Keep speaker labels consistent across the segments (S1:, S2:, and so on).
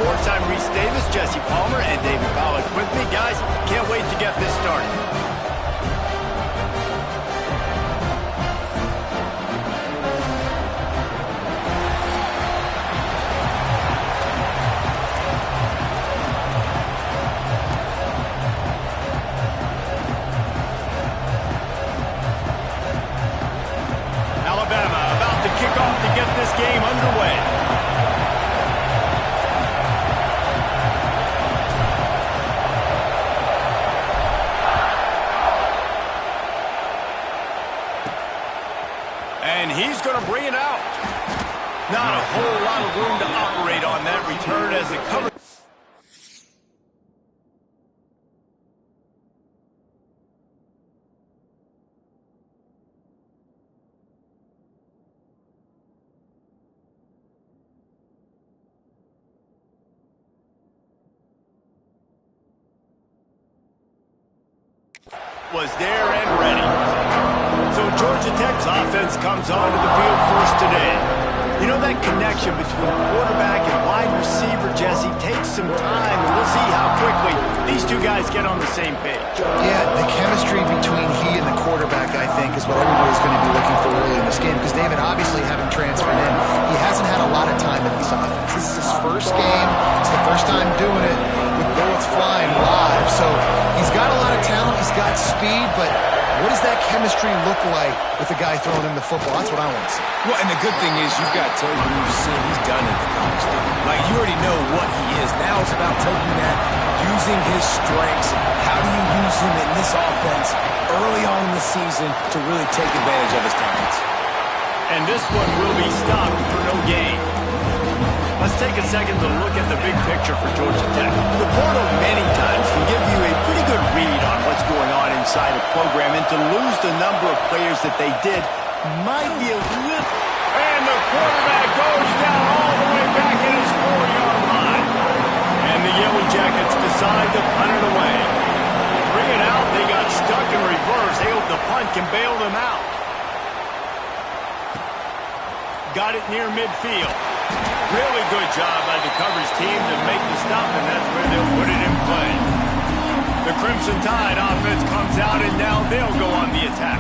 S1: sports. I'm Reese Davis, Jesse Palmer, and David Pollack with me. Guys, can't wait to get this started. Alabama about to kick off to get this game underway. And he's going to bring it out. Not a whole lot of room to operate on that return as the cover. Was there and ready. So Georgia Tech's offense comes onto the field first today. You know, that connection between quarterback and wide receiver, Jesse, takes some time, and we'll see how quickly these two guys get on the same page.
S2: Yeah, the chemistry between he and the quarterback, I think, is what everybody's going to be looking for early in this game, because David, obviously having transferred in, he hasn't had a lot of time in this offense. This is his first game. It's the first time doing it with bullets flying live. So he's got a lot of talent. He's got speed, but what does that chemistry look like with the guy throwing him the football? That's what I want to see.
S3: Well, and the good thing is you've got tape and you've seen he's done it at the college level. Like, you already know what he is. Now it's about taking that, using his strengths. How do you use him in this offense early on in the season to really take advantage of his talents?
S1: And this one will be stopped for no gain. Let's take a second to look at the big picture for Georgia Tech. The portal many times can give you a pretty good read on what's going on inside a program, and to lose the number of players that they did might be a little... And the quarterback goes down all the way back in his 4-yard line. And the Yellow Jackets decide to punt it away. Bring it out, they got stuck in reverse. They hope the punt can bail them out. Got it near midfield. Really good job by the coverage team to make the stop, and that's where they'll put it in play. The Crimson Tide offense comes out, and now they'll go on the attack.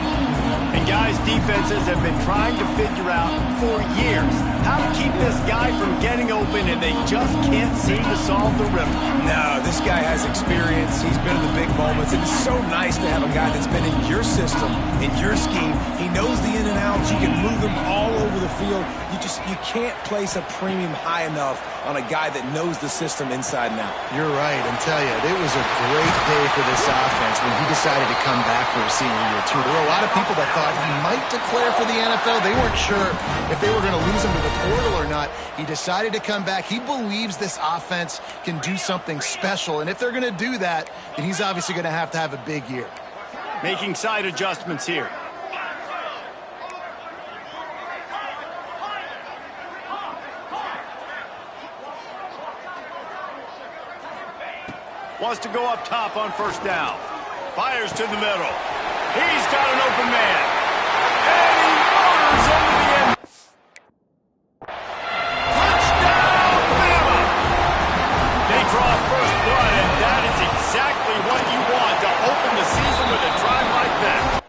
S1: And guys, defenses have been trying to figure out for years how to keep this guy from getting open, and they just can't seem to solve the riddle.
S3: No, this guy has experience. He's been in the big moments, and it's so nice to have a guy that's been in your system, in your scheme. He knows the in and outs. You can move him all over the field. You can't place a premium high enough on a guy that knows the system inside and out.
S2: You're right, and tell you, it was a great day for this offense when he decided to come back for his senior year, too. There were a lot of people that thought he might declare for the NFL. They weren't sure if they were going to lose him to the portal or not. He decided to come back. He believes this offense can do something special, and if they're going to do that, then he's obviously going to have a big year.
S1: Making side adjustments here. Wants to go up top on first down. Fires to the middle. He's got an open man. And he motors into the end. Touchdown, Bama! They draw first blood, and that is exactly what you want to open the season with a drive like that.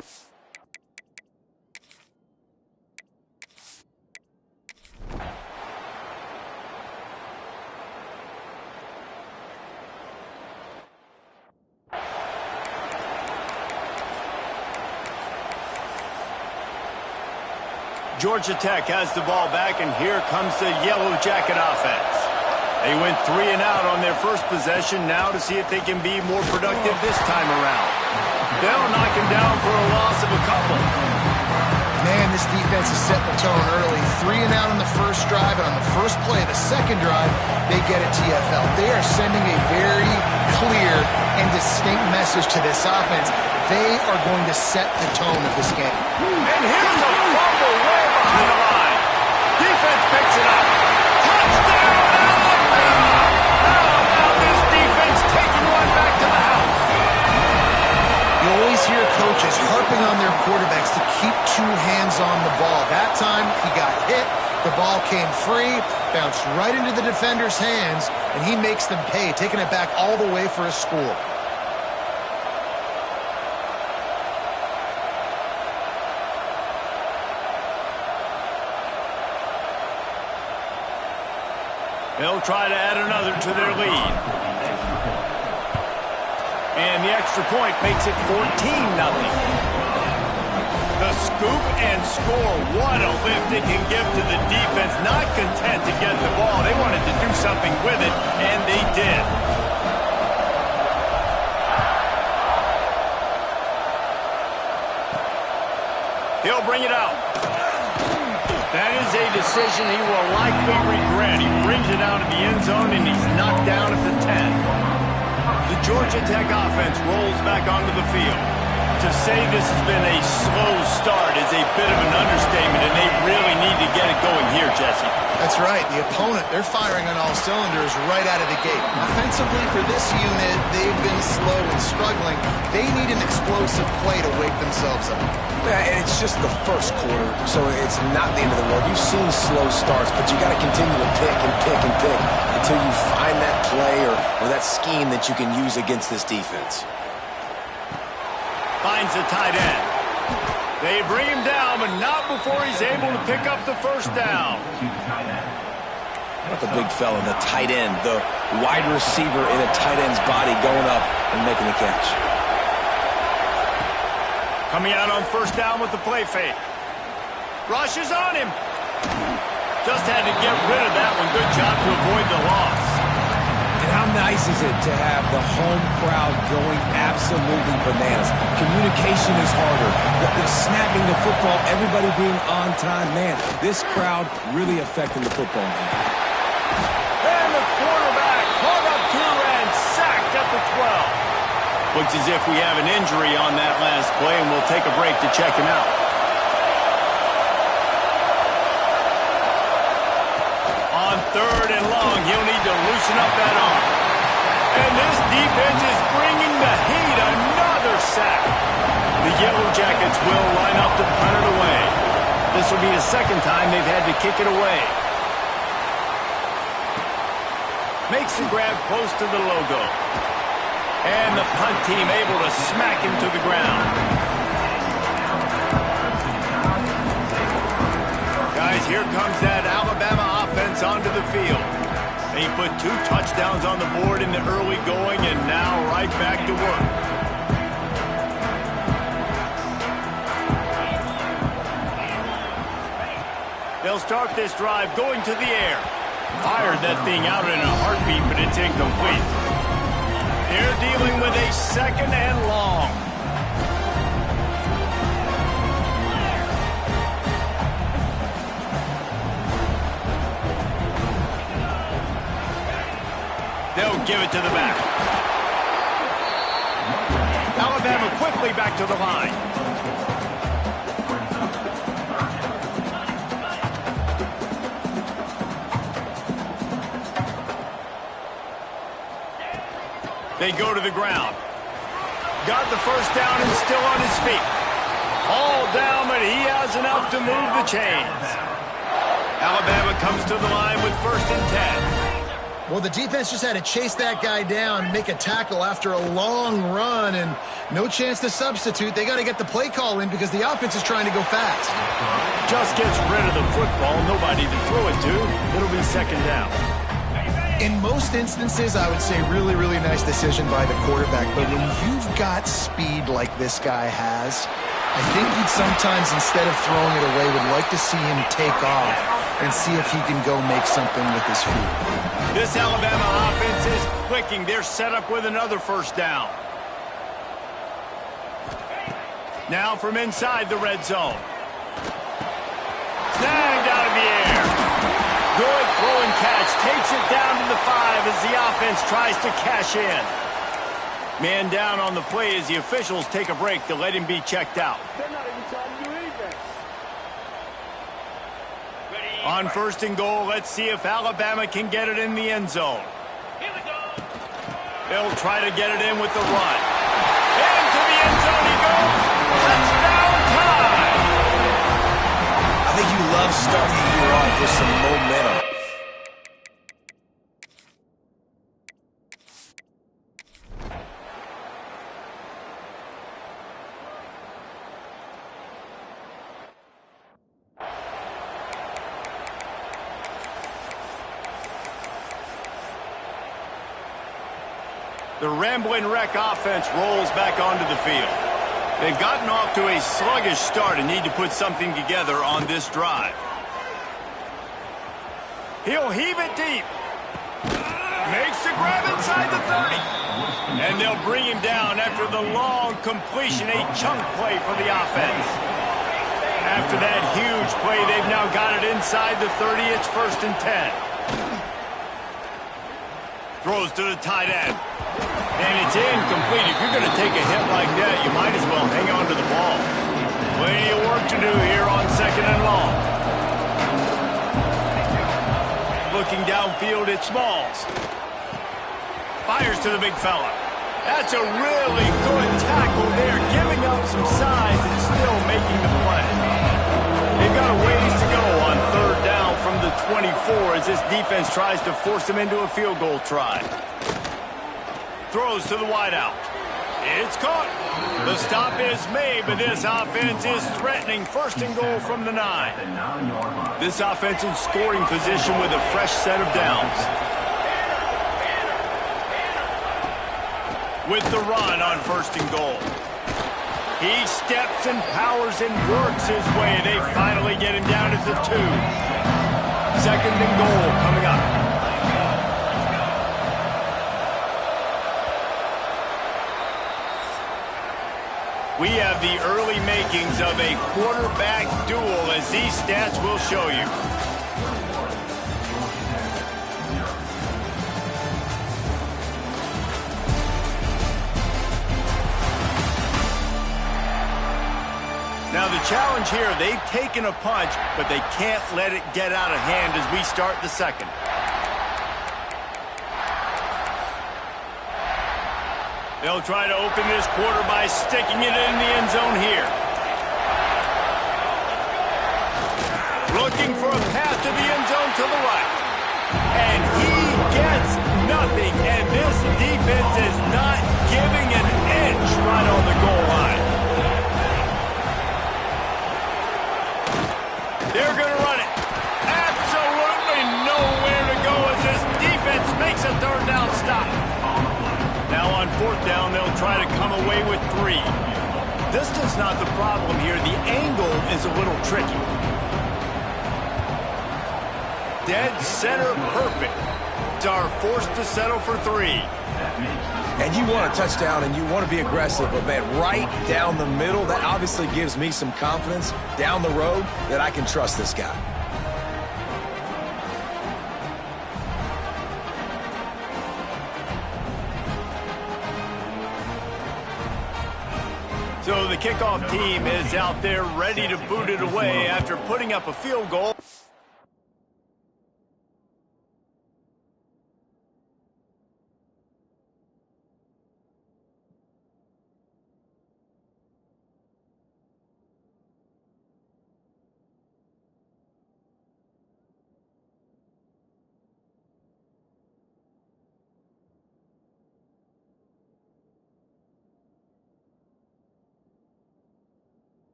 S1: Georgia Tech has the ball back, and here comes the Yellow Jacket offense. They went 3 and out on their first possession, now to see if they can be more productive this time around. They'll knock him down for a loss of a couple.
S2: Man, this defense is setting the tone early. 3 and out on the first drive, and on the first play of the second drive, they get a TFL. They are sending a very clear and distinct message to this offense. They are going to set the tone of this game.
S1: And here's a fumble way behind the line. Defense picks it up. Touchdown, Alabama! Now this defense taking one back to the house.
S2: You always hear coaches harping on their quarterbacks to keep 2 hands on the ball. That time, he got hit. The ball came free, bounced right into the defender's hands, and he makes them pay, taking it back all the way for a score.
S1: They'll try to add another to their lead. And the extra point makes it 14-0. The scoop and score. What a lift it can give to the defense. Not content to get the ball. They wanted to do something with it, and they did. He'll bring it out. That is a decision he will likely regret. He brings it out of the end zone, and he's knocked down at the 10. The Georgia Tech offense rolls back onto the field. To say this has been a slow start is a bit of an understatement, and they really need to get it going here, Jesse.
S2: That's right. The opponent, they're firing on all cylinders right out of the gate. Offensively, for this unit, they've been slow and struggling. They need an explosive play to wake themselves up.
S3: Yeah, and it's just the first quarter, so it's not the end of the world. You've seen slow starts, but you got to continue to pick and pick and pick until you find that play or that scheme that you can use against this defense.
S1: Finds the tight end. They bring him down, but not before he's able to pick up the first down.
S3: How about the big fella, the tight end, the wide receiver in a tight end's body going up and making the catch.
S1: Coming out on first down with the play fake. Rush is on him. Just had to get rid of that one. Good job to avoid the loss.
S3: And how nice is it to have the home crowd going absolutely bananas? Communication is harder. Snapping the football, everybody being on time. Man, this crowd really affecting the football game.
S1: And the quarterback caught up to and sacked at the 12. Looks as if we have an injury on that last play, and we'll take a break to check him out. On third and long, he'll need to loosen up that arm. And this defense is bringing the heat. Another sack. The Yellow Jackets will line up to punt it away. This will be the second time they've had to kick it away. Makes the grab close to the logo. And the punt team able to smack him to the ground. Guys, here comes that Alabama offense onto the field. They put 2 touchdowns on the board in the early going, and now right back to work. They'll start this drive going to the air. Fired that thing out in a heartbeat, but it's incomplete. They're dealing with a second and long. They'll give it to the back. Alabama quickly back to the line. They go to the ground. Got the first down and still on his feet. All down, but he has enough to move the chains. Alabama comes to the line with 1st and 10.
S2: Well, the defense just had to chase that guy down, make a tackle after a long run, and no chance to substitute. They got to get the play call in because the offense is trying to go fast.
S1: Just gets rid of the football. Nobody to throw it to. It'll be 2nd down.
S2: In most instances, I would say really, really nice decision by the quarterback. But when you've got speed like this guy has, I think he'd sometimes, instead of throwing it away, would like to see him take off and see if he can go make something with his feet.
S1: This Alabama offense is clicking. They're set up with another 1st down. Now from inside the red zone. Snagged out of the air. Good throw and catch. Takes it down to the 5 as the offense tries to cash in. Man down on the play as the officials take a break to let him be checked out. On 1st and goal, let's see if Alabama can get it in the end zone. They'll try to get it in with the run. Into the end zone he goes. Touchdown time!
S3: I think you love starting the year off with some momentum.
S1: The Ramblin' Wreck offense rolls back onto the field. They've gotten off to a sluggish start and need to put something together on this drive. He'll heave it deep. Makes the grab inside the 30. And they'll bring him down after the long completion, a chunk play for the offense. After that huge play, they've now got it inside the 30. It's 1st and 10. Throws to the tight end. And it's incomplete. If you're going to take a hit like that, you might as well hang on to the ball. Plenty of work to do here on 2nd and long. Looking downfield at Smalls. Fires to the big fella. That's a really good tackle there, giving up some size and still making the play. They've got a ways to go on 3rd down from the 24 as this defense tries to force them into a field goal try. Throws to the wideout. It's caught. The stop is made, but this offense is threatening 1st and goal from the 9. This offense in scoring position with a fresh set of downs. With the run on 1st and goal. He steps and powers and works his way. They finally get him down at the 2. 2nd and goal coming up. We have the early makings of a quarterback duel, as these stats will show you. Now the challenge here, they've taken a punch, but they can't let it get out of hand as we start the 2nd. They'll try to open this quarter by sticking it in the end zone here. Looking for a path to the end zone to the right. And he gets nothing. And this defense is not giving an inch right on the goal line. They're going to run it. Absolutely nowhere to go as this defense makes a 3rd down stop. Now on 4th down, they'll try to come away with 3. Distance not the problem here. The angle is a little tricky. Dead center perfect. Are forced to settle for 3.
S3: And you want a touchdown and you want to be aggressive, but man, right down the middle, that obviously gives me some confidence down the road that I can trust this guy.
S1: So the kickoff team is out there ready to boot it away after putting up a field goal.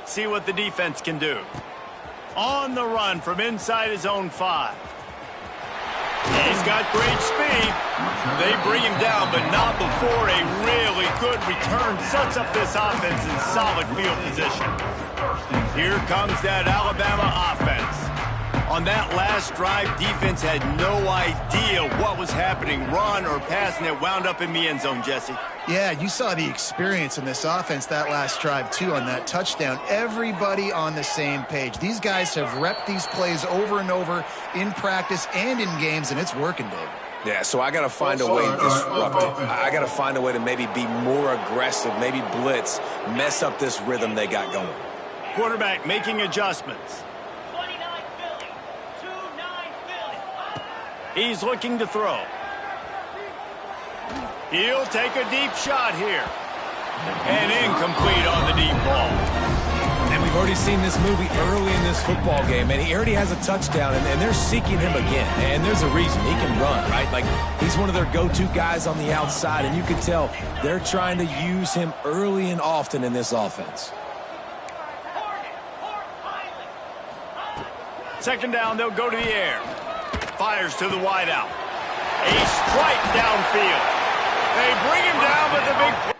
S1: See what the defense can do. On the run from inside his own 5. He's got great speed. They bring him down, but not before a really good return sets up this offense in solid field position. Here comes that Alabama offense. On that last drive, defense had no idea what was happening, run or pass, and it wound up in the end zone, Jesse.
S2: Yeah, you saw the experience in this offense that last drive, too, on that touchdown. Everybody on the same page. These guys have repped these plays over and over in practice and in games, and it's working, David.
S3: Yeah, so I got to find a way to disrupt it. I got to find a way to maybe be more aggressive, maybe blitz, mess up this rhythm they got going.
S1: Quarterback making adjustments. He's looking to throw. He'll take a deep shot here. And incomplete on the deep ball.
S3: We've already seen this movie early in this football game, and he already has a touchdown, and they're seeking him again. And there's a reason. He can run, right? Like, he's one of their go-to guys on the outside, and you can tell they're trying to use him early and often in this offense.
S1: Second down, they'll go to the air. Fires to the wideout. A strike downfield. They bring him down with the big...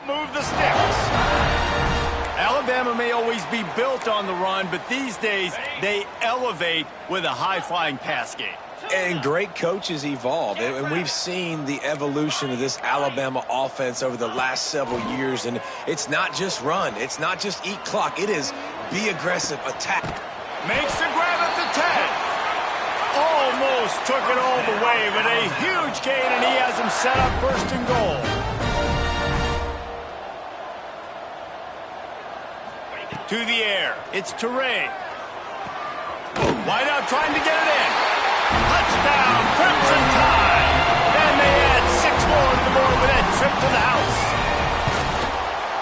S1: Move the sticks. Alabama may always be built on the run, but these days they elevate with a high-flying pass game.
S3: And great coaches evolve, and we've seen the evolution of this Alabama offense over the last several years, and it's not just run, it's not just eat clock, it is be aggressive, attack.
S1: Makes the grab at the 10. Almost took it all the way, but a huge gain, and he has him set up first and goal. To the air, it's Toure. Wideout trying to get it in. Touchdown, Crimson Tide. And they add 6 more to the board with that trip to the house.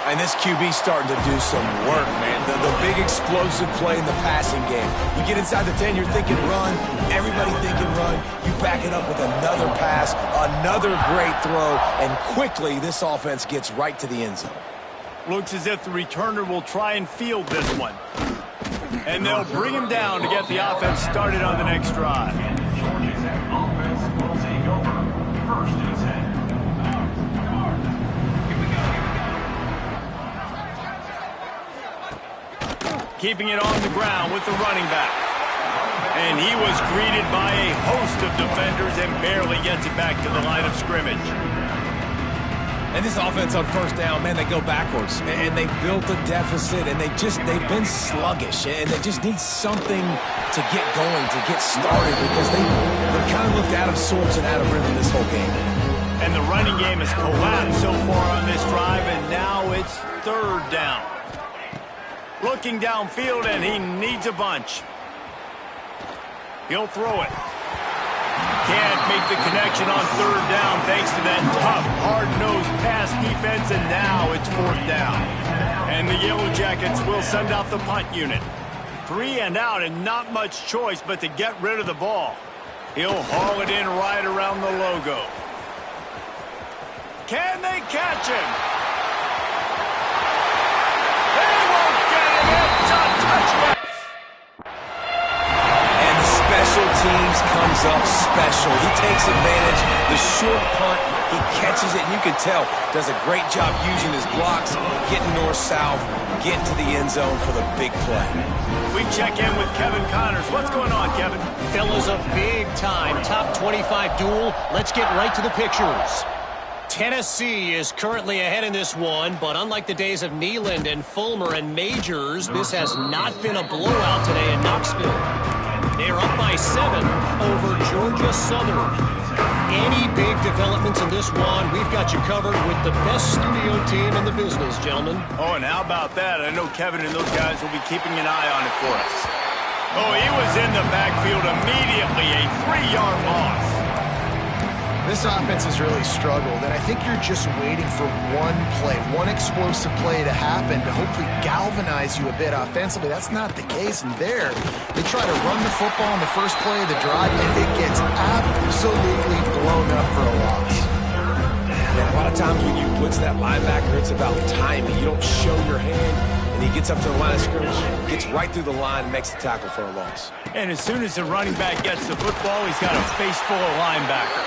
S3: And this QB starting to do some work, man. The big explosive play in the passing game. You get inside the 10, you're thinking run. Everybody thinking run. You back it up with another pass, another great throw, and quickly this offense gets right to the end zone.
S1: Looks as if the returner will try and field this one. And they'll bring him down to get the offense started on the next drive. Keeping it on the ground with the running back. And he was greeted by a host of defenders and barely gets it back to the line of scrimmage.
S3: And this offense on first down, man, they go backwards. And they built a deficit, and they've been sluggish. And they just need something to get going, to get started, because they're kind of looked out of sorts and out of rhythm this whole game.
S1: And the running game has collapsed so far on this drive, and now it's third down. Looking downfield, and he needs a bunch. He'll throw it. Can't make the connection on third down thanks to that tough, hard-nosed pass defense, and now it's fourth down. And the Yellow Jackets will send out the punt unit. 3 and out, and not much choice but to get rid of the ball. He'll haul it in right around the logo. Can they catch him? They won't get him. It's a touchdown.
S3: Special teams comes up special. He takes advantage. The short punt, he catches it, and you can tell, does a great job using his blocks, getting north-south, getting to the end zone for the big play.
S1: We check in with Kevin Connors. What's going on, Kevin?
S4: Fellas, a big-time top 25 duel. Let's get right to the pictures. Tennessee is currently ahead in this one, but unlike the days of Neyland and Fulmer and Majors, this has not been a blowout today in Knoxville. They're up by 7 over Georgia Southern. Any big developments in this one, we've got you covered with the best studio team in the business, gentlemen.
S1: Oh, and how about that? I know Kevin and those guys will be keeping an eye on it for us. Oh, he was in the backfield immediately, a 3-yard loss.
S2: This offense has really struggled, and I think you're just waiting for one play, one explosive play to happen to hopefully galvanize you a bit offensively. That's not the case, and there, they try to run the football on the first play of the drive, and it gets absolutely blown up for a loss.
S3: And a lot of times when you blitz that linebacker, it's about timing. You don't show your hand, and and he gets up to the line of scrimmage, gets right through the line, and makes the tackle for a loss.
S1: And as soon as the running back gets the football, he's got a face full of linebacker.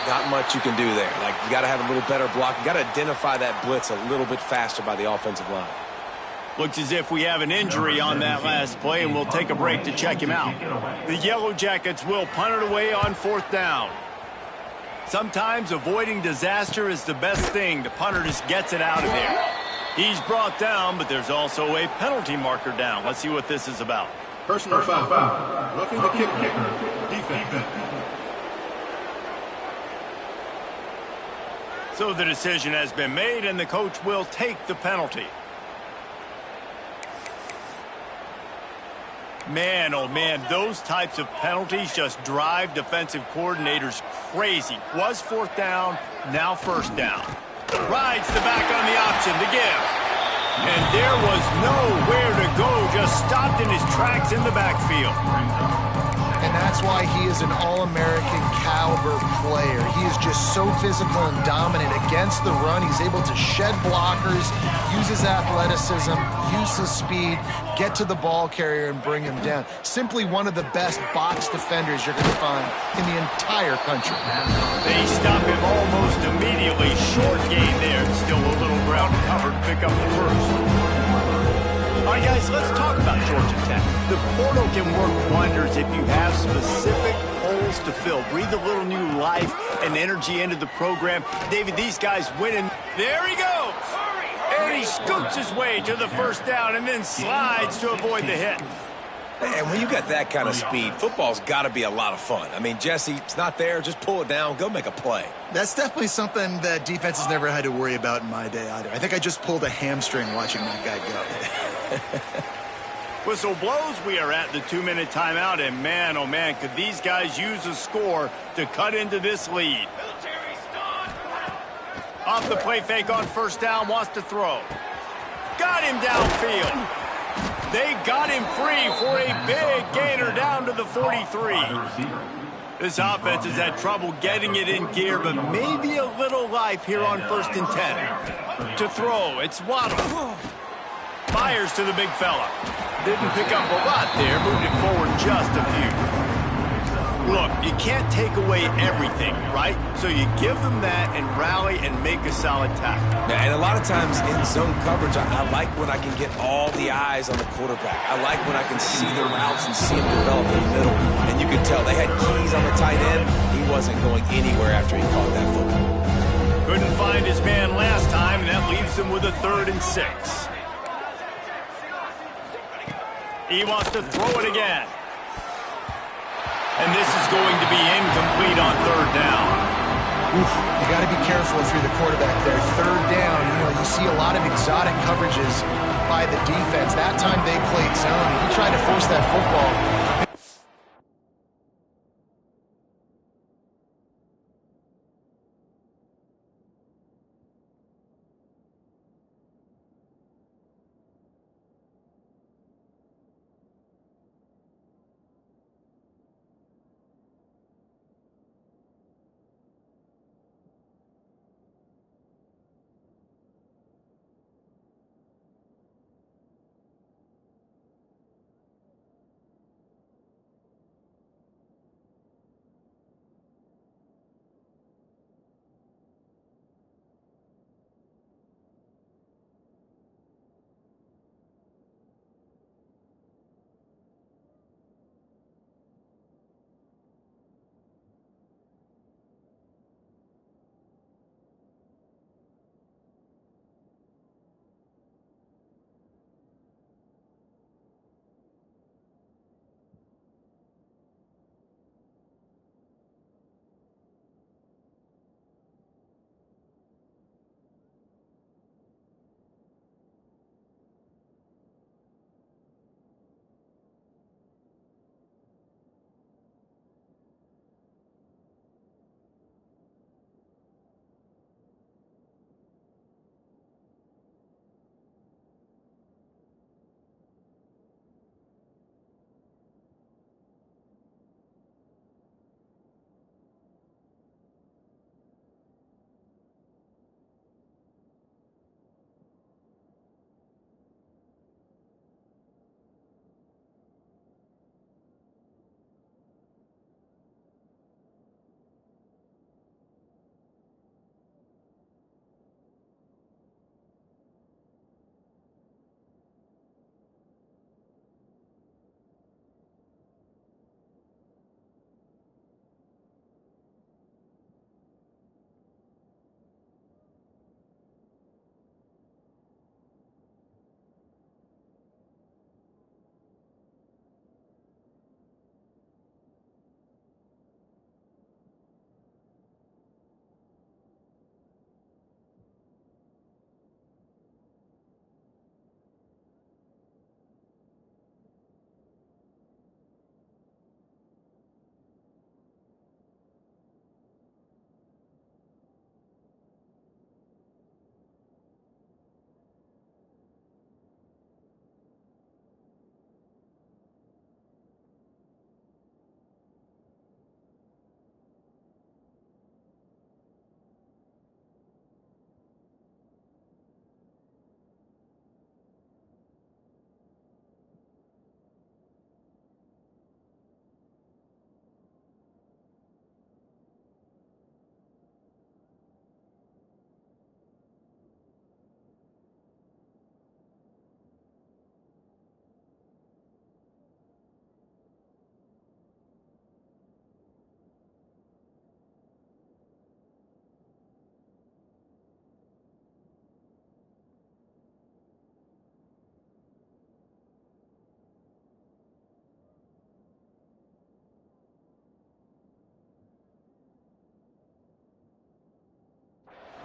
S3: Not much you can do there. Like, you got to have a little better block. You got to identify that blitz a little bit faster by the offensive line.
S1: Looks as if we have an injury on that last play, and we'll take a break to check him out. The Yellow Jackets will punt it away on 4th down. Sometimes avoiding disaster is the best thing. The punter just gets it out of there. He's brought down, but there's also a penalty marker down. Let's see what this is about.
S5: Personal foul. Roughing the kicker. Defense.
S1: So the decision has been made, and the coach will take the penalty. Man, oh man, those types of penalties just drive defensive coordinators crazy. Was 4th down, now 1st down. Rides the back on the option to give. And there was nowhere to go, just stopped in his tracks in the backfield.
S2: And that's why he is an All-American caliber player. He is just so physical and dominant against the run. He's able to shed blockers, use his athleticism, use his speed, get to the ball carrier and bring him down. Simply one of the best box defenders you're going to find in the entire country.
S1: They stop him almost immediately. Short gain there. Still a little ground covered. Pick up the first. All right, guys, let's talk about Georgia Tech. The portal can work wonders if you have specific holes to fill. Breathe a little new life and energy into the program. David, these guys winning. There he goes. And he scoots his way to the 1st down and then slides to avoid the hit.
S3: And when you got that kind of speed, football's got to be a lot of fun. I mean, Jesse, it's not there. Just pull it down. Go make a play.
S2: That's definitely something that defenses never had to worry about in my day either. I think I just pulled a hamstring watching that guy go.
S1: Whistle blows. We are at the 2-minute timeout, and man, oh man, could these guys use a score to cut into this lead. Off the play fake on 1st down, wants to throw. Got him downfield. They got him free for a big gainer down to the 43. This offense has had trouble getting it in gear, but maybe a little life here on 1st and 10. To throw, it's Waddle. Fires to the big fella. Didn't pick up a lot there, moved it forward just a few. Look, you can't take away everything, right? So you give them that and rally and make a solid tackle.
S3: Yeah, and a lot of times in zone coverage, I like when I can get all the eyes on the quarterback. I like when I can see the routes and see him develop in the middle. And you can tell they had keys on the tight end. He wasn't going anywhere after he caught that football.
S1: Couldn't find his man last time, and that leaves him with a 3rd and 6. He wants to throw it again. And this is going to be incomplete on 3rd down.
S2: Oof, you got to be careful if you're the quarterback there. 3rd down, you see a lot of exotic coverages by the defense. That time they played zone. He tried to force that football.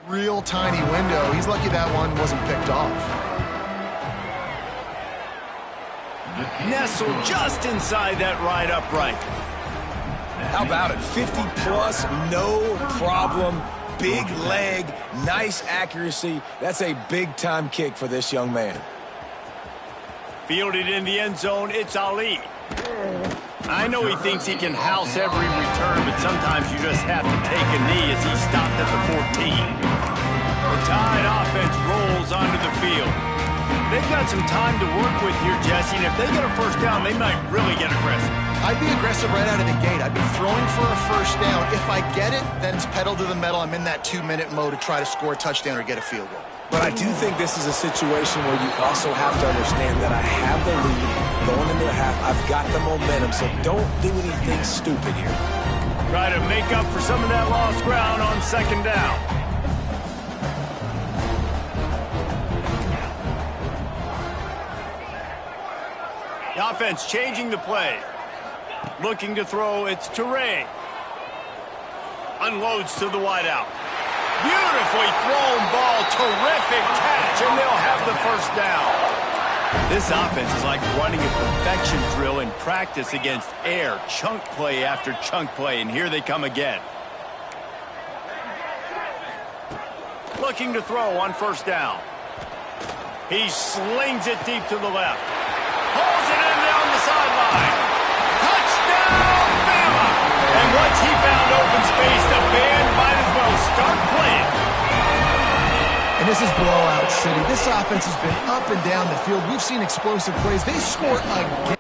S2: Real tiny window. He's lucky that one wasn't picked off.
S1: Nestled just inside that right upright.
S3: How about it? 50 plus, no problem. Big leg, nice accuracy. That's a big-time kick for this young man.
S1: Fielded in the end zone, it's Ali. I know he thinks he can house every return, but sometimes you just have to take a knee as he stopped at the 14. The Tide offense rolls onto the field. They've got some time to work with here, Jesse, and if they get a first down, they might really get aggressive.
S2: I'd be aggressive right out of the gate. I'd be throwing for a first down. If I get it, then it's pedal to the metal. I'm in that 2-minute mode to try to score a touchdown or get a field goal.
S3: But I do think this is a situation where you also have to understand that I have the lead going into the half. I've got the momentum, so don't do anything stupid here.
S1: Try to make up for some of that lost ground on second down. The offense changing the play. Looking to throw, it's Toure. Unloads to the wideout. Beautifully thrown ball, terrific catch, and they'll have the first down. This offense is like running a perfection drill in practice against air, chunk play after chunk play, and here they come again. Looking to throw on first down. He slings it deep to the left. Pulls it in down the sideline. Touchdown, Bama! And once he found open space, the band might as well start playing.
S2: And this is blowout city. This offense has been up and down the field. We've seen explosive plays. They score again.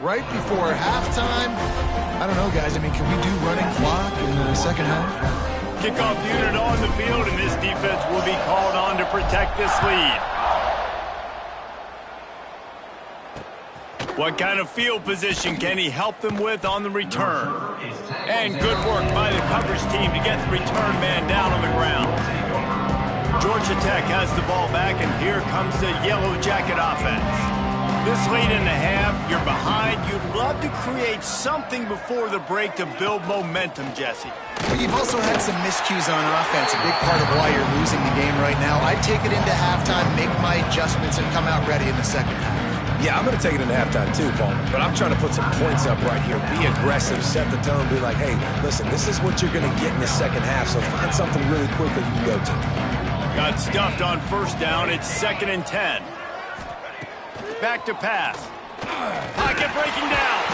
S2: Right before halftime. I don't know, guys. I mean, can we do running clock in the second half?
S1: Kickoff unit on the field, and this defense will be called on to protect this lead. What kind of field position can he help them with on the return? And good work by the coverage team to get the return man down on the ground. Georgia Tech has the ball back, and here comes the Yellow Jacket offense. This late in the half, you're behind. You'd love to create something before the break to build momentum, Jesse.
S2: But you've also had some miscues on offense, a big part of why you're losing the game right now. I'd take it into halftime, make my adjustments, and come out ready in the second half.
S3: Yeah, I'm going to take it into halftime too, Paul. But I'm trying to put some points up right here. Be aggressive, set the tone, be like, hey, listen, this is what you're going to get in the second half, so find something really quick that you can go to.
S1: Got stuffed on first down. It's 2nd and 10. Back to pass. Pocket breaking down.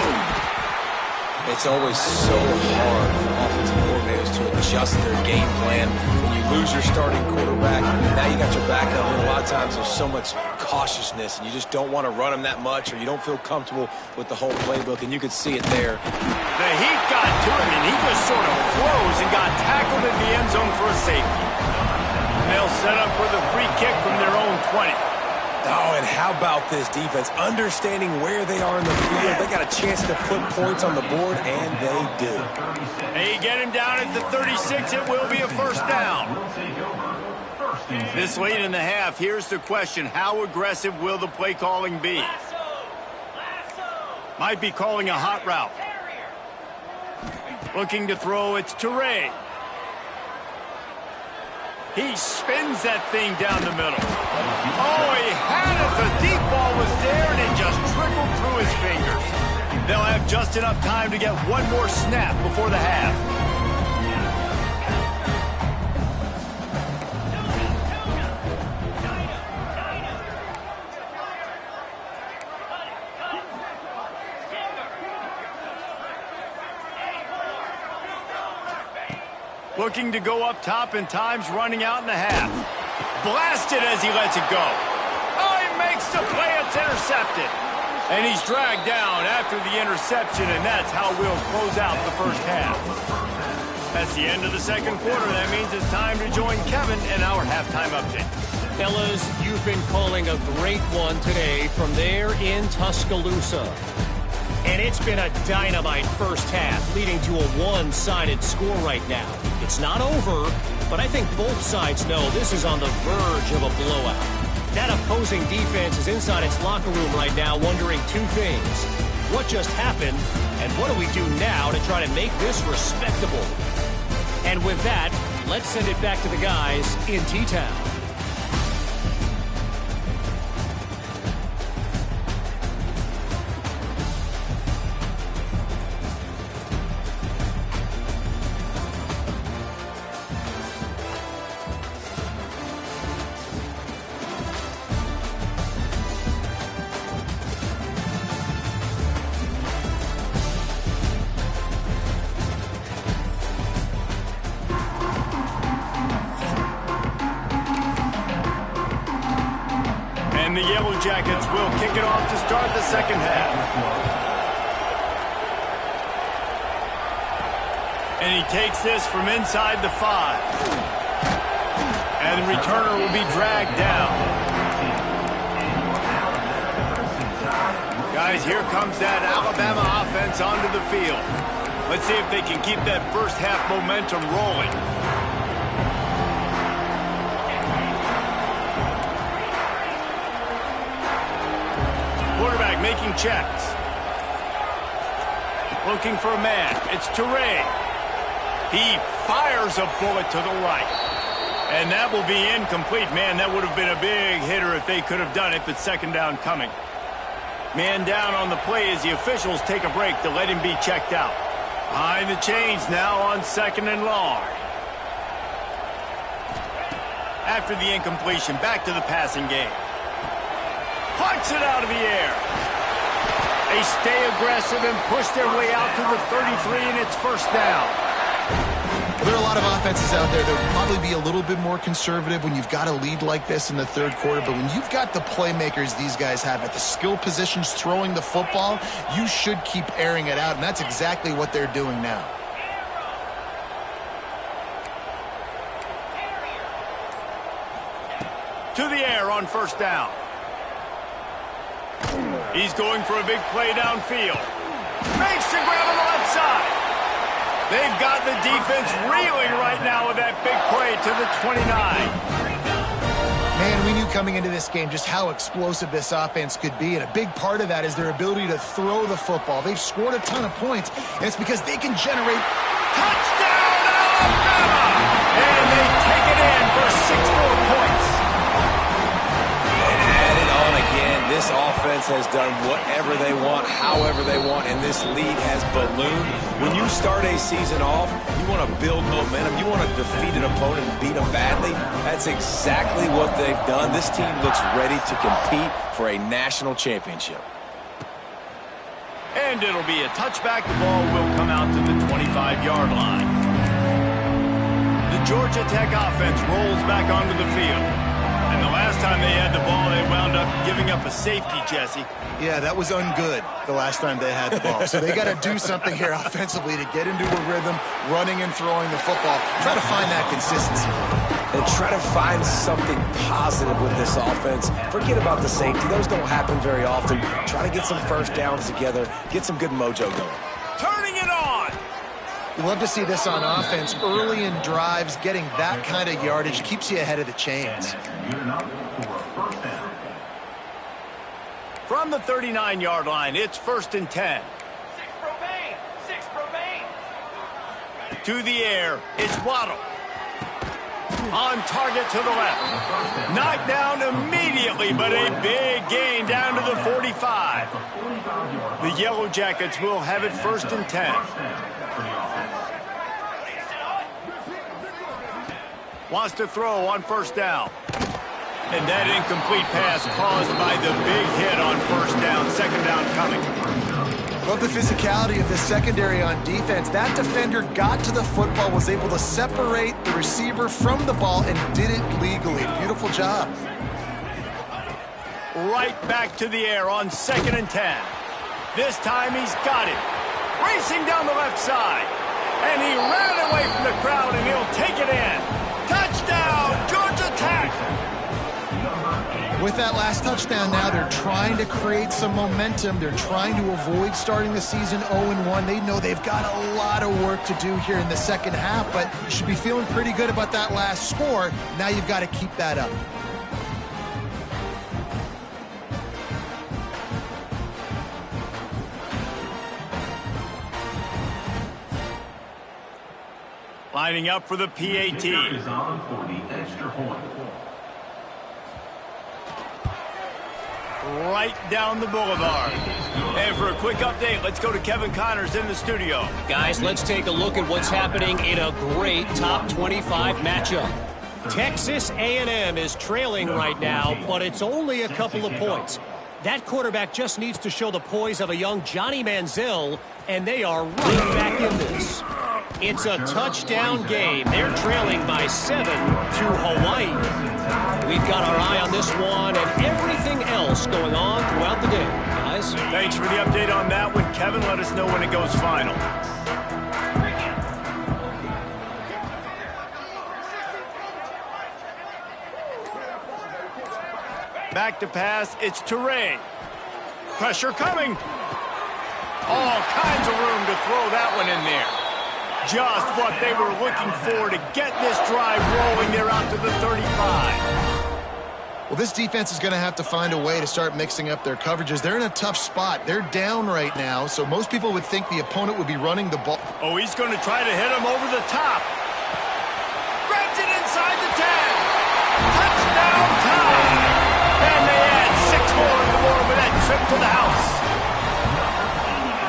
S3: It's always so hard for offensive coordinators to adjust their game plan. When you lose your starting quarterback, now you got your backup, and a lot of times there's so much cautiousness, and you just don't want to run them that much, or you don't feel comfortable with the whole playbook, and you could see it there.
S1: The heat got to him, and he just sort of froze and got tackled in the end zone for a safety. And they'll set up for the free kick from their own 20.
S3: Oh, and how about this defense? Understanding where they are in the field. They got a chance to put points on the board, and they do.
S1: They get him down at the 36. It will be a first down. This late in the half, here's the question. How aggressive will the play calling be? Might be calling a hot route. Looking to throw, it's Toure. He spins that thing down the middle. Oh, he had it. The deep ball was there, and it just trickled through his fingers. They'll have just enough time to get one more snap before the half. Looking to go up top, and time's running out in the half. Blasted as he lets it go. Oh, he makes the play. It's intercepted. And he's dragged down after the interception, and that's how we'll close out the first half. That's the end of the second quarter. That means it's time to join Kevin in our halftime update.
S4: Fellas, you've been calling a great one today from there in Tuscaloosa. And it's been a dynamite first half, leading to a one-sided score right now. It's not over, but I think both sides know this is on the verge of a blowout. That opposing defense is inside its locker room right now wondering two things. What just happened, and what do we do now to try to make this respectable? And with that, let's send it back to the guys in T-Town.
S1: And the Yellow Jackets will kick it off to start the second half. And he takes this from inside the 5. And the returner will be dragged down. Guys, here comes that Alabama offense onto the field. Let's see if they can keep that first half momentum rolling. Quarterback making checks. Looking for a man. It's Toure. He fires a bullet to the right. And that will be incomplete. Man, that would have been a big hitter if they could have done it, but second down coming. Man down on the play as the officials take a break to let him be checked out. Behind the chains now on second and long. After the incompletion, back to the passing game. Punts it out of the air. They stay aggressive and push their way out to the 33, and it's first down.
S2: There are a lot of offenses out there that would probably be a little bit more conservative when you've got a lead like this in the third quarter, but when you've got the playmakers these guys have at the skill positions throwing the football, you should keep airing it out, and that's exactly what they're doing now.
S1: To the air on first down. He's going for a big play downfield. Makes the grab on the left side. They've got the defense reeling right now with that big play to the 29.
S2: Man, we knew coming into this game just how explosive this offense could be, and a big part of that is their ability to throw the football. They've scored a ton of points, and it's because they can generate...
S1: Touchdown, Alabama! And they take it in for 6 more points.
S3: This offense has done whatever they want, however they want, and this lead has ballooned. When you start a season off, you want to build momentum. You want to defeat an opponent and beat them badly. That's exactly what they've done. This team looks ready to compete for a national championship.
S1: And it'll be a touchback. The ball will come out to the 25-yard line. The Georgia Tech offense rolls back onto the field. And the last time they had the ball, they wound up giving up a safety, Jesse.
S2: Yeah, that was ungood the last time they had the ball. So they got to do something here offensively to get into a rhythm, running and throwing the football. Try to find that consistency.
S3: And try to find something positive with this offense. Forget about the safety. Those don't happen very often. Try to get some first downs together, get some good mojo going.
S1: Turning it on.
S2: You love to see this on offense. Early in drives, getting that kind of yardage keeps you ahead of the chains.
S1: From the 39-yard line, it's 1st and 10.
S6: 6 remain.
S1: To the air, it's Waddle. On target to the left. Knocked down immediately, but a big gain down to the 45. The Yellow Jackets will have it 1st and 10. Wants to throw on first down. And that incomplete pass caused by the big hit on first down. Second down coming.
S2: Love the physicality of this secondary on defense. That defender got to the football, was able to separate the receiver from the ball, and did it legally. Beautiful job.
S1: Right back to the air on 2nd and 10. This time he's got it. Racing down the left side. And he ran away from the crowd, and he'll take it in. Touchdown, Georgia Tech!
S2: With that last touchdown now, they're trying to create some momentum. They're trying to avoid starting the season 0-1. They know they've got a lot of work to do here in the second half, but you should be feeling pretty good about that last score. Now you've got to keep that up.
S1: Lining up for the PAT. Right down the boulevard. And for a quick update, let's go to Kevin Connors in the studio.
S4: Guys, let's take a look at what's happening in a great top 25 matchup. Texas A&M is trailing right now, but it's only a couple of points. That quarterback just needs to show the poise of a young Johnny Manziel, and they are right back in this. It's a touchdown game. They're trailing by 7 to Hawaii. We've got our eye on this one and everything else going on throughout the day, guys.
S1: Thanks for the update on that one, Kevin. Let us know when it goes final. Back to pass, it's Toure. Pressure coming. All kinds of room to throw that one in there. Just what they were looking for to get this drive rolling. They're out to the 35.
S2: Well, this defense is going to have to find a way to start mixing up their coverages. They're in a tough spot. They're down right now, so most people would think the opponent would be running the ball.
S1: Oh, he's going to try to hit him over the top. Grabs it inside the 10. Touchdown time. And they add 6 more in the morning with that trip to the house.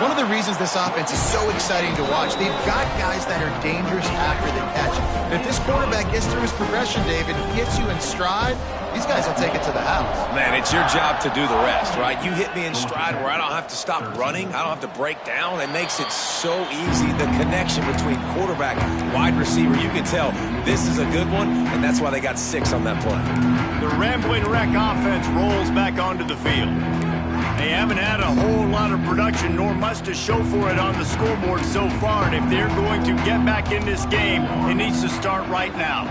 S2: One of the reasons this offense is so exciting to watch, they've got guys that are dangerous after the catch. And if this quarterback gets through his progression, David, gets you in stride, these guys will take it to the house.
S3: Man, it's your job to do the rest, right? You hit me in stride where I don't have to stop running. I don't have to break down. It makes it so easy. The connection between quarterback and wide receiver, you can tell this is a good one, and that's why they got 6 on that play.
S1: The Rambling Wreck offense rolls back onto the field. They haven't had a whole lot of production nor much to show for it on the scoreboard so far, and if they're going to get back in this game, it needs to start right now.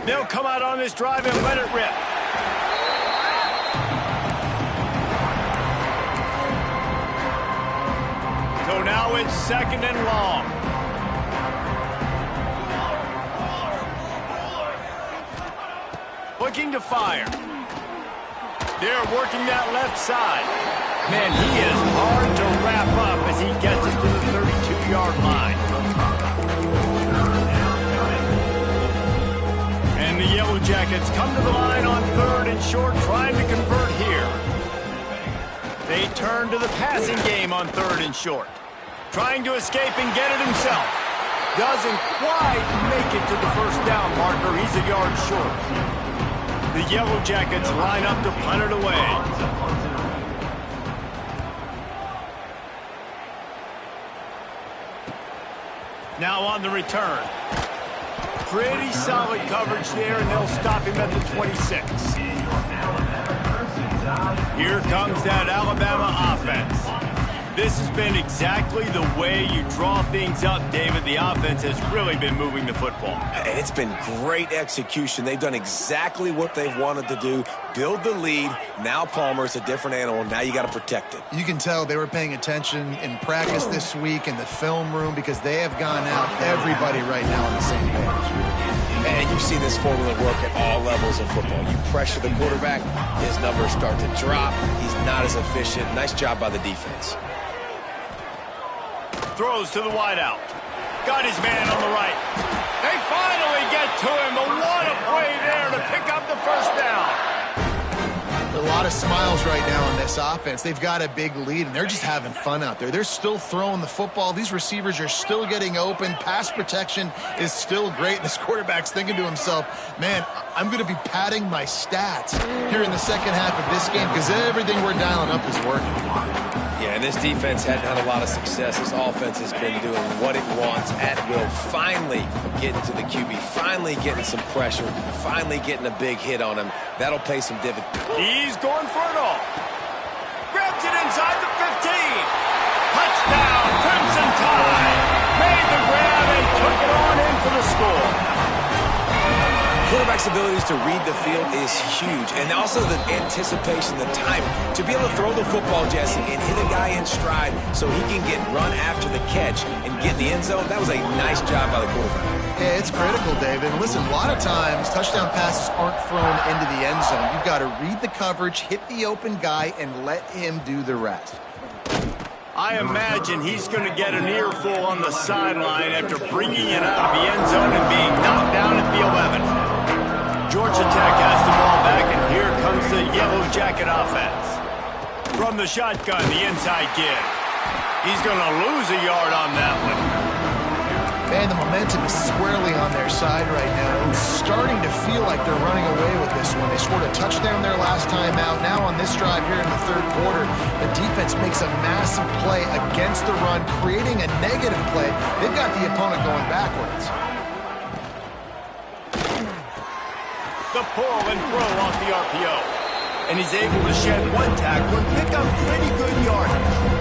S1: They'll come out on this drive and let it rip. So now it's 2nd and long. Looking to fire. They're working that left side. Man, he is hard to wrap up as he gets it to the 32-yard line. And the Yellow Jackets come to the line on 3rd and short, trying to convert here. They turn to the passing game on 3rd and short. Trying to escape and get it himself. Doesn't quite make it to the first down marker. He's a yard short. The Yellow Jackets line up to punt it away. Now on the return. Pretty solid coverage there, and they'll stop him at the 26. Here comes that Alabama offense. This has been exactly the way you draw things up, David. The offense has really been moving the football.
S3: And it's been great execution. They've done exactly what they've wanted to do. Build the lead. Now Palmer's a different animal. Now you got to protect it.
S2: You can tell they were paying attention in practice this week in the film room because they have gone out everybody right now on the same page.
S3: Man, you've seen this formula work at all levels of football. You pressure the quarterback, his numbers start to drop. He's not as efficient. Nice job by the defense.
S1: Throws to the wideout. Got his man on the right. They finally get to him, but what a play there to pick up the first down.
S2: A lot of smiles right now on this offense. They've got a big lead, and they're just having fun out there. They're still throwing the football. These receivers are still getting open. Pass protection is still great. This quarterback's thinking to himself, man, I'm going to be padding my stats here in the second half of this game because everything we're dialing up is working.
S3: Yeah, and this defense hadn't had a lot of success. This offense has been doing what it wants at will. Finally getting to the QB, finally getting some pressure, finally getting a big hit on him. That'll pay some dividends.
S1: He's going for it all. Grabs it inside the 15. Touchdown, Crimson Tide. Made the grab and took it on in for the score.
S3: Quarterback's abilities to read the field is huge, and also the anticipation, the timing. To be able to throw the football, Jesse, and hit a guy in stride so he can get run after the catch and get in the end zone, that was a nice job by the quarterback.
S2: Yeah, it's critical, David. And listen, a lot of times touchdown passes aren't thrown into the end zone. You've got to read the coverage, hit the open guy, and let him do the rest.
S1: I imagine he's going to get an earful on the sideline after bringing it out of the end zone and being knocked down at the 11. Georgia Tech has the ball back, and here comes the Yellow Jacket offense. From the shotgun, the inside give. He's going to lose a yard on that one.
S2: Man, the momentum is squarely on their side right now. It's starting to feel like they're running away with this one. They scored a touchdown their last time out. Now on this drive here in the third quarter, the defense makes a massive play against the run, creating a negative play. They've got the opponent going backwards.
S1: The pull and throw off the RPO. And he's able to shed one tackle and pick up pretty good yardage.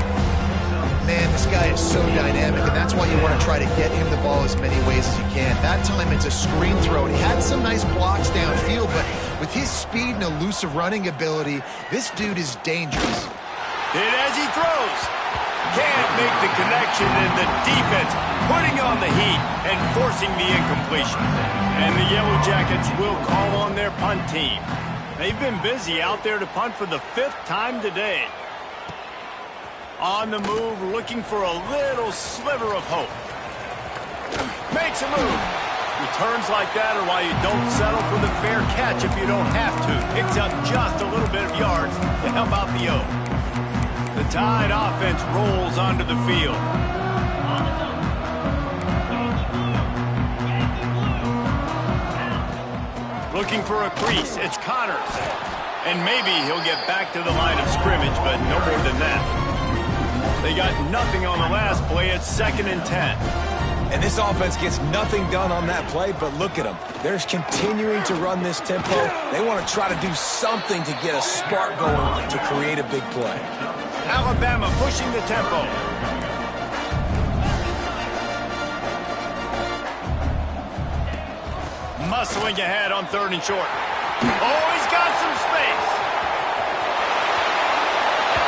S2: Man, this guy is so dynamic, and that's why you want to try to get him the ball as many ways as you can. That time it's a screen throw, and he had some nice blocks downfield, but with his speed and elusive running ability, this dude is dangerous.
S1: Hit as he throws. Can't make the connection, and the defense putting on the heat and forcing the incompletion. And the Yellow Jackets will call on their punt team. They've been busy out there to punt for the 5th time today. On the move, looking for a little sliver of hope. Makes a move. Returns like that are why you don't settle for the fair catch if you don't have to. Picks up just a little bit of yards to help out the O. The Tide offense rolls onto the field. Looking for a crease. It's Connors. And maybe he'll get back to the line of scrimmage, but no more than that. They got nothing on the last play. It's 2nd and 10.
S3: And this offense gets nothing done on that play, but look at them. They're continuing to run this tempo. They want to try to do something to get a spark going to create a big play.
S1: Alabama pushing the tempo. Muscling ahead on 3rd and short. Oh, he's got some space.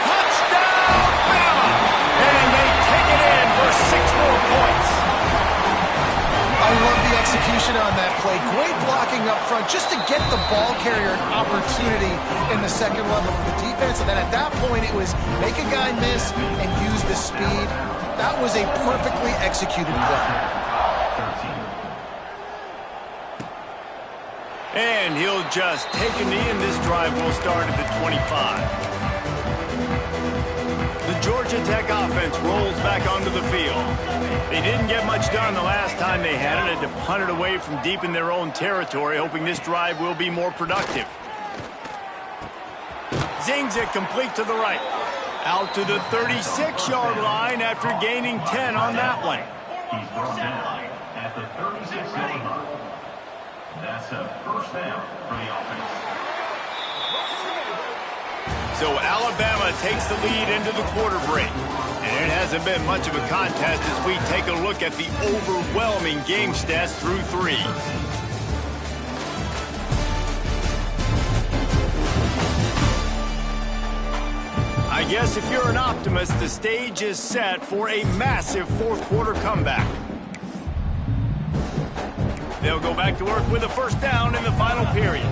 S1: Touchdown, Bama! And they take it in for 6 more points.
S2: I love the execution on that play. Great blocking up front just to get the ball carrier an opportunity in the second level of the defense. And then at that point, it was make a guy miss and use the speed. That was a perfectly executed play.
S1: And he'll just take a knee, and this drive will start at the 25. The Georgia Tech offense rolls back onto the field. They didn't get much done the last time they had it. Had to punt it away from deep in their own territory, hoping this drive will be more productive. Zings it complete to the right. Out to the 36-yard line after gaining 10 on that one.
S5: He's brought down at the 36-yard line. That's a first down for the offense.
S1: So Alabama takes the lead into the quarter break. And it hasn't been much of a contest as we take a look at the overwhelming game stats through 3. I guess if you're an optimist, the stage is set for a massive 4th quarter comeback. They'll go back to work with a first down in the final period.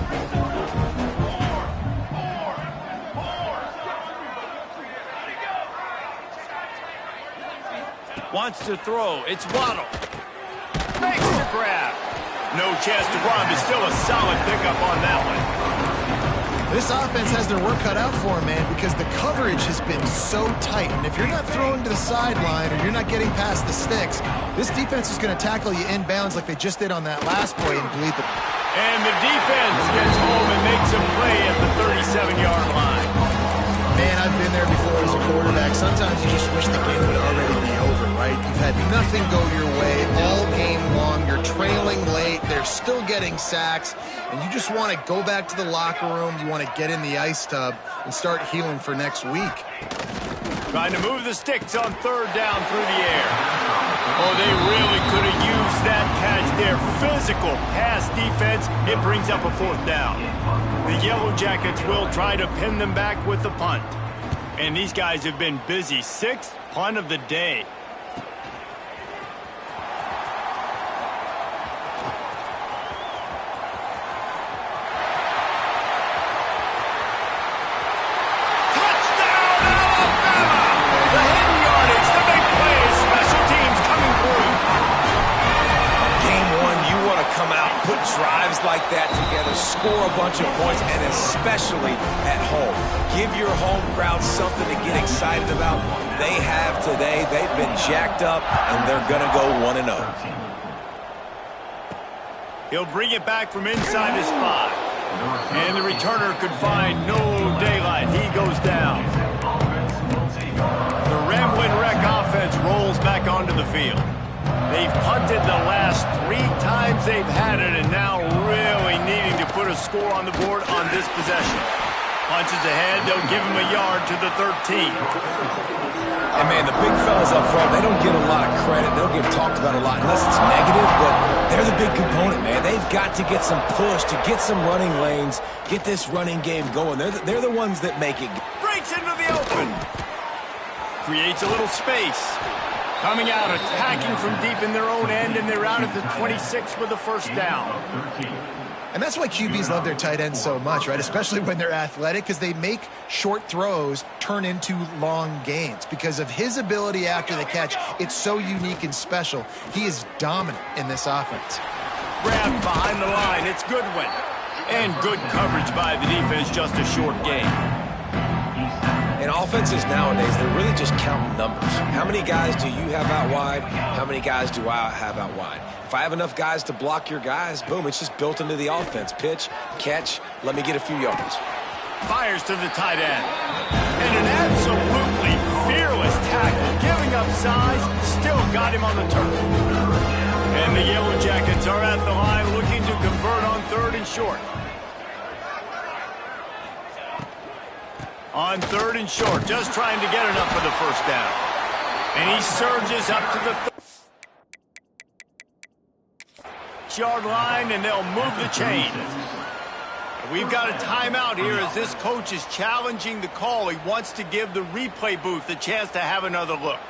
S1: Wants to throw. It's Waddle. Makes the grab. No chance to run, but still a solid pickup on that one.
S2: This offense has their work cut out for them, man, because the coverage has been so tight. And if you're not throwing to the sideline or you're not getting past the sticks, this defense is going to tackle you inbounds like they just did on that last play and bleed the...
S1: And the defense gets home and makes a play at the 37-yard line.
S2: Man, I've been there before as a quarterback, sometimes you just wish the game would already be over, right? You've had nothing go your way all game long. You're trailing late. They're still getting sacks. And you just want to go back to the locker room. You want to get in the ice tub and start healing for next week.
S1: Trying to move the sticks on third down through the air. Oh, they really could have used that catch there. Physical pass defense. It brings up a fourth down. The Yellow Jackets will try to pin them back with the punt. And these guys have been busy. 6th punt of the day.
S3: Drives like that together, score a bunch of points, and especially at home. Give your home crowd something to get excited about. They have today. They've been jacked up, and they're going to go 1-0.
S1: He'll bring it back from inside his 5. And the returner could find no daylight. He goes down. The Ramblin' Wreck offense rolls back onto the field. They've punted the last 3 times they've had it, and now really needing to put a score on the board on this possession. Punches ahead, they'll give him a yard to the 13.
S3: And man, the big fellas up front, they don't get a lot of credit. They don't get talked about a lot unless it's negative, but they're the big component, man. They've got to get some push, to get some running lanes, get this running game going. They're the ones that make it.
S1: Breaks into the open. Creates a little space. Coming out, attacking from deep in their own end, and they're out at the 26 with the first down.
S2: And that's why QBs love their tight ends so much, right? Especially when they're athletic, because they make short throws turn into long gains. Because of his ability after the catch, it's so unique and special. He is dominant in this offense.
S1: Grabbed behind the line, it's Goodwin. And good coverage by the defense, just a short gain.
S3: In offenses nowadays, they're really just counting numbers. How many guys do you have out wide? How many guys do I have out wide? If I have enough guys to block your guys, boom, it's just built into the offense. Pitch, catch, let me get a few yards.
S1: Fires to the tight end. And an absolutely fearless tackle, giving up size, still got him on the turf. And the Yellow Jackets are at the line looking to convert on 3rd and short. On 3rd and short, just trying to get enough for the first down. And he surges up to the 30-yard line, and they'll move the chain. We've got a timeout here as this coach is challenging the call. He wants to give the replay booth a chance to have another look.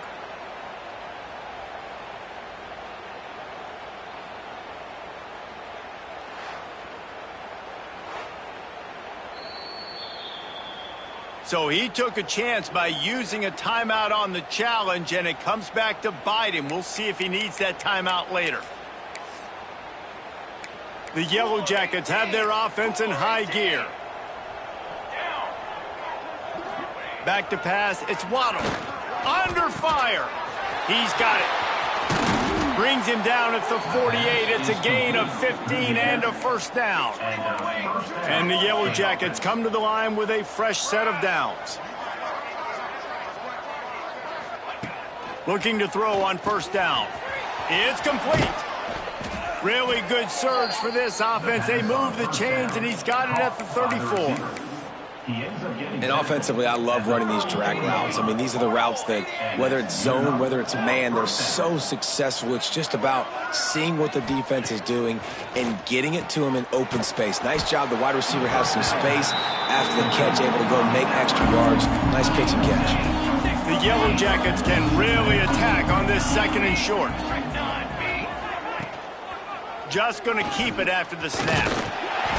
S1: So he took a chance by using a timeout on the challenge, and it comes back to bite him. We'll see if he needs that timeout later. The Yellow Jackets have their offense in high gear. Back to pass. It's Waddle. Under fire. He's got it. Brings him down at the 48. It's a gain of 15 and a first down. And the Yellow Jackets come to the line with a fresh set of downs. Looking to throw on first down. It's complete. Really good surge for this offense. They move the chains, and he's got it at the 34.
S3: And offensively, I love running these drag routes. I mean, these are the routes that, whether it's zone, whether it's man, they're so successful. It's just about seeing what the defense is doing and getting it to them in open space. Nice job. The wide receiver has some space after the catch, able to go make extra yards. Nice pitch and catch.
S1: The Yellow Jackets can really attack on this 2nd and short. Just going to keep it after the snap.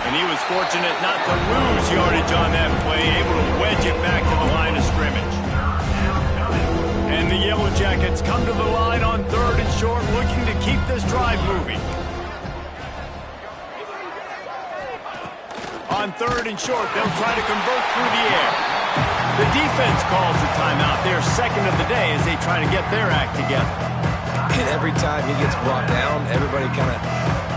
S1: And he was fortunate not to lose yardage on that play, able to wedge it back to the line of scrimmage. And the Yellow Jackets come to the line on 3rd and short, looking to keep this drive moving. On 3rd and short, they'll try to convert through the air. The defense calls the timeout. Their 2nd of the day as they try to get their act together.
S3: And every time he gets brought down, everybody kind of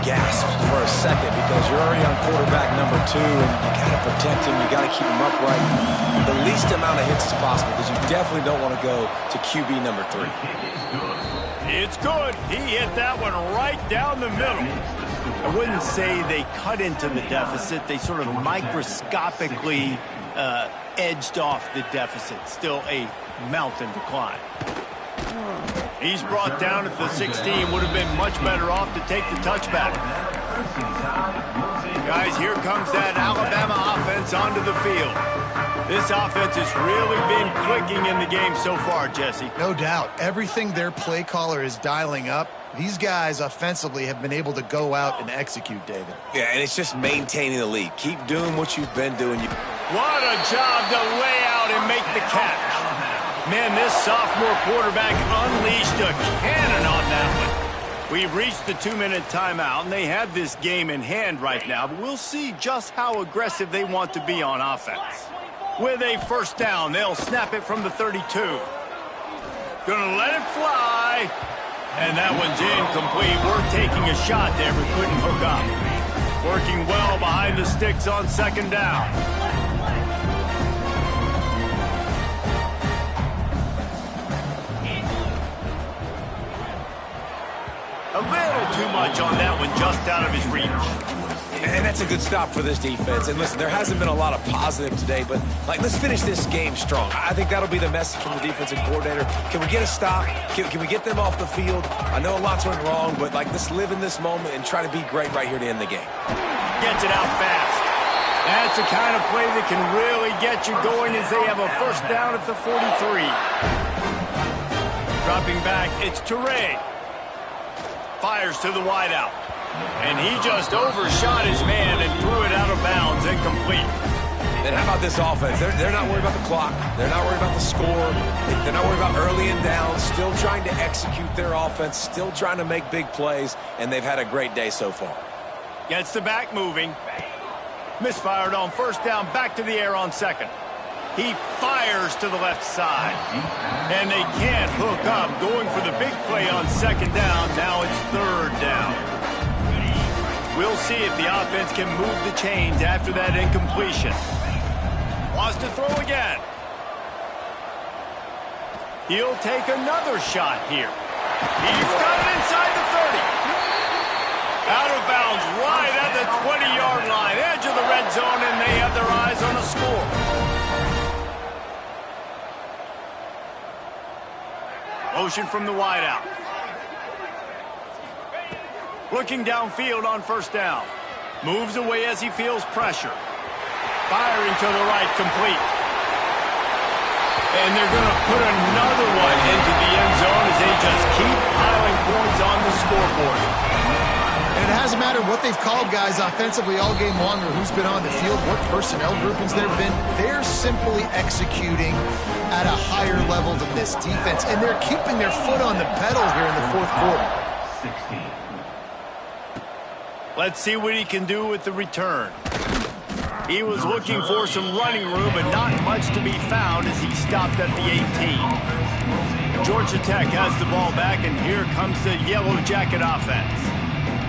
S3: gasped for a second because you're already on quarterback number 2, and you got to protect him. You got to keep him upright. The least amount of hits as possible because you definitely don't want to go to QB number 3.
S1: It's good. He hit that one right down the middle. I wouldn't say they cut into the deficit. They sort of microscopically edged off the deficit. Still a mountain to climb. He's brought down at the 16. Would have been much better off to take the touchback. Guys, here comes that Alabama offense onto the field. This offense has really been clicking in the game so far, Jesse.
S2: No doubt. Everything their play caller is dialing up, these guys offensively have been able to go out and execute, David.
S3: Yeah, and it's just maintaining the lead. Keep doing what you've been doing.
S1: What a job to lay out and make the catch. Man, this sophomore quarterback unleashed a cannon on that one. We've reached the 2-minute timeout, and they have this game in hand right now, but we'll see just how aggressive they want to be on offense. With a first down, they'll snap it from the 32. Gonna let it fly. And that one's incomplete. We're taking a shot there, but couldn't hook up. Working well behind the sticks on second down. A little too much on that one, just out of his reach.
S3: And that's a good stop for this defense. And listen, there hasn't been a lot of positive today, but let's finish this game strong. I think that'll be the message from the defensive coordinator. Can we get a stop? Can we get them off the field? I know a lot's went wrong, but let's live in this moment and try to be great right here to end the game.
S1: Gets it out fast. That's the kind of play that can really get you going as they have a first down at the 43. Dropping back, it's Toure. Fires to the wideout. And he just overshot his man and threw it out of bounds, incomplete.
S3: And how about this offense? They're not worried about the clock. They're not worried about the score. They're not worried about early and down. Still trying to execute their offense. Still trying to make big plays. And they've had a great day so far.
S1: Gets the back moving. Misfired on first down. Back to the air on second. He fires to the left side. And they can't hook up. Going for the big play on second down. Now it's third down. We'll see if the offense can move the chains after that incompletion. Wants to throw again. He'll take another shot here. He's got it inside the 30. Out of bounds right at the 20-yard line. Edge of the red zone, and they have their eyes on a score. Motion from the wideout. Looking downfield on first down. Moves away as he feels pressure. Firing to the right, complete. And they're going to put another one into the end zone as they just keep piling points on the scoreboard.
S2: And it hasn't mattered what they've called guys offensively all game long or who's been on the field, what personnel groupings there have been. They're simply executing at a higher level than this defense. And they're keeping their foot on the pedal here in the fourth quarter.
S5: 16.
S1: Let's see what he can do with the return. He was looking for some running room, but not much to be found as he stopped at the 18. Georgia Tech has the ball back, and here comes the Yellow Jacket offense.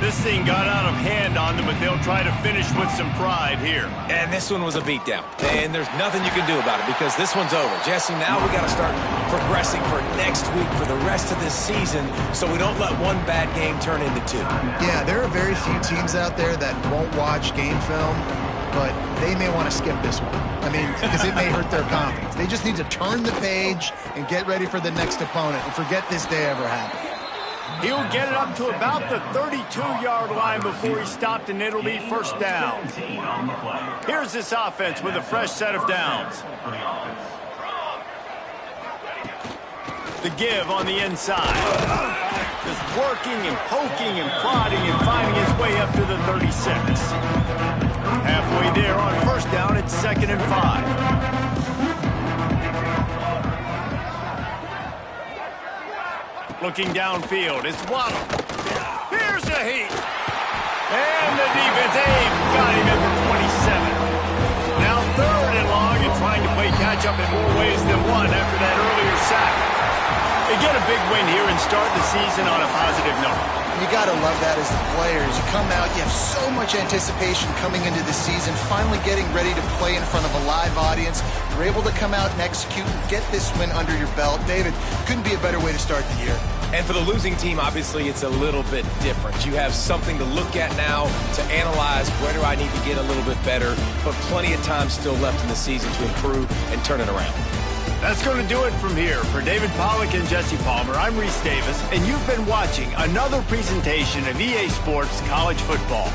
S1: This thing got out of hand on them, but they'll try to finish with some pride here.
S3: And this one was a beatdown. And there's nothing you can do about it because this one's over. Jesse, now we got to start progressing for next week for the rest of this season so we don't let one bad game turn into two.
S2: Yeah, there are very few teams out there that won't watch game film, but they may want to skip this one. I mean, because it may hurt their confidence. They just need to turn the page and get ready for the next opponent and forget this day ever happened.
S1: He'll get it up to about the 32-yard line before he stopped, and it'll be first down. Here's this offense with a fresh set of downs. The give on the inside. Just working and poking and prodding and finding his way up to the 36. Halfway there on first down, it's 2nd and 5. Looking downfield, it's Waddle. Here's a heat. And the defense, they've got him at the 27. Now 3rd and long and trying to play catch-up in more ways than one after that earlier sack. They get a big win here and start the season on a positive note.
S2: You got to love that as the players. You come out, you have so much anticipation coming into the season, finally getting ready to play in front of a live audience. You're able to come out and execute and get this win under your belt. David, couldn't be a better way to start the year.
S3: And for the losing team, obviously, it's a little bit different. You have something to look at now to analyze where do I need to get a little bit better, but plenty of time still left in the season to improve and turn it around.
S1: That's going to do it from here. For David Pollack and Jesse Palmer, I'm Reese Davis, and you've been watching another presentation of EA Sports College Football.